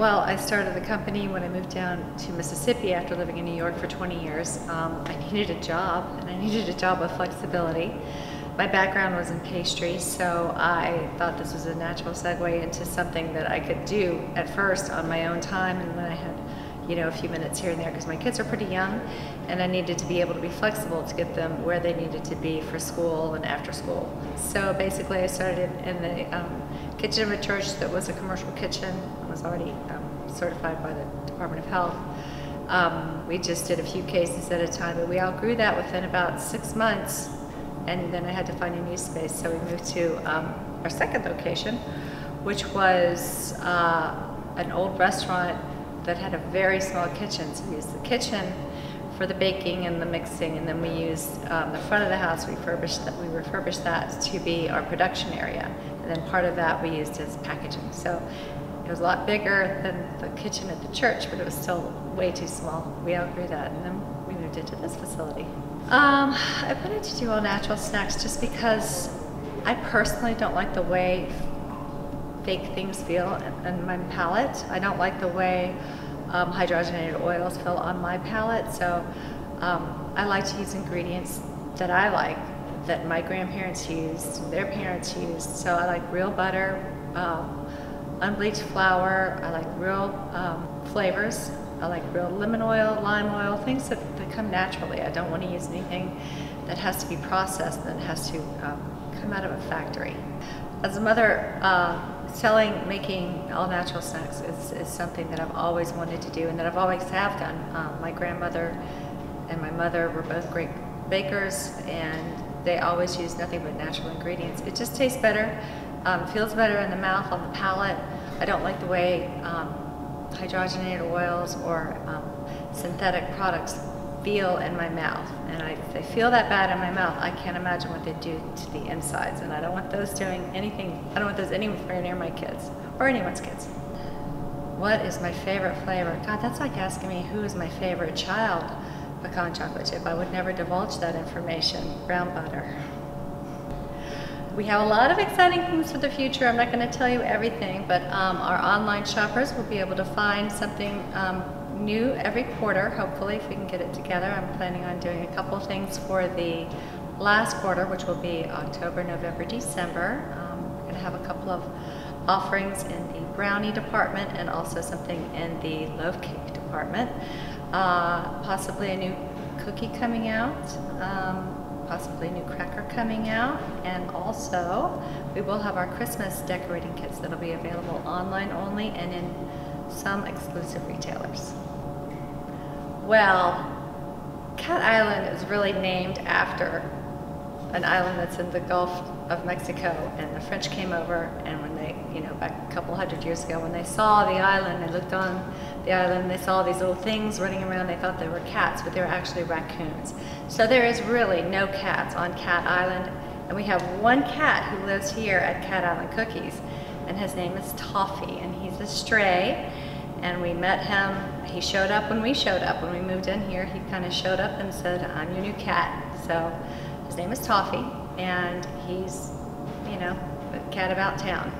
Well, I started the company when I moved down to Mississippi after living in New York for 20 years. I needed a job, and I needed a job with flexibility. My background was in pastry, so I thought this was a natural segue into something that I could do at first on my own time, and when I had, a few minutes here and there, because my kids are pretty young, and I needed to be able to be flexible to get them where they needed to be for school and after school. So basically, I started in the kitchen of a church that was a commercial kitchen. I was already certified by the Department of Health. We just did a few cases at a time, but we outgrew that within about 6 months, and then I had to find a new space, so we moved to our second location, which was an old restaurant that had a very small kitchen. So we used the kitchen for the baking and the mixing, and then we used the front of the house. We refurbished that to be our production area, and then part of that we used as packaging. So it was a lot bigger than the kitchen at the church, but it was still way too small. We outgrew that, and then we moved into this facility. I wanted to do all natural snacks just because I personally don't like the way fake things feel in my palate. I don't like the way hydrogenated oils feel on my palate, so I like to use ingredients that I like, that my grandparents used, their parents used. So I like real butter, unbleached flour, I like real flavors. I like real lemon oil, lime oil, things that come naturally. I don't want to use anything that has to be processed and that has to come out of a factory. As a mother, making all natural snacks is something that I've always wanted to do and that I've always have done. My grandmother and my mother were both great bakers, and they always used nothing but natural ingredients. It just tastes better, feels better in the mouth, on the palate. I don't like the way hydrogenated oils or synthetic products feel in my mouth, and if they feel that bad in my mouth, I can't imagine what they do to the insides, and I don't want those doing anything. I don't want those anywhere near my kids or anyone's kids. What is my favorite flavor? God, that's like asking me who is my favorite child. Pecan chocolate chip. I would never divulge that information. Brown butter. We have a lot of exciting things for the future. I'm not going to tell you everything, but our online shoppers will be able to find something new every quarter, hopefully, if we can get it together. I'm planning on doing a couple things for the last quarter, which will be October, November, December. We're going to have a couple of offerings in the brownie department and also something in the loaf cake department. Possibly a new cookie coming out. Possibly a new cracker coming out, and also we will have our Christmas decorating kits that'll be available online only and in some exclusive retailers. Well, Cat Island is really named after an island that's in the Gulf of Mexico, and the French came over, and when they, back a couple hundred years ago, when they saw the island, they looked on the island, they saw these little things running around. They thought they were cats, but they were actually raccoons. So there is really no cats on Cat Island, and we have one cat who lives here at Cat Island Cookies, and his name is Toffee, and he's a stray, and we met him. He showed up when we showed up. When we moved in here, he kind of showed up and said, "I'm your new cat." So his name is Toffee, and he's, a cat about town.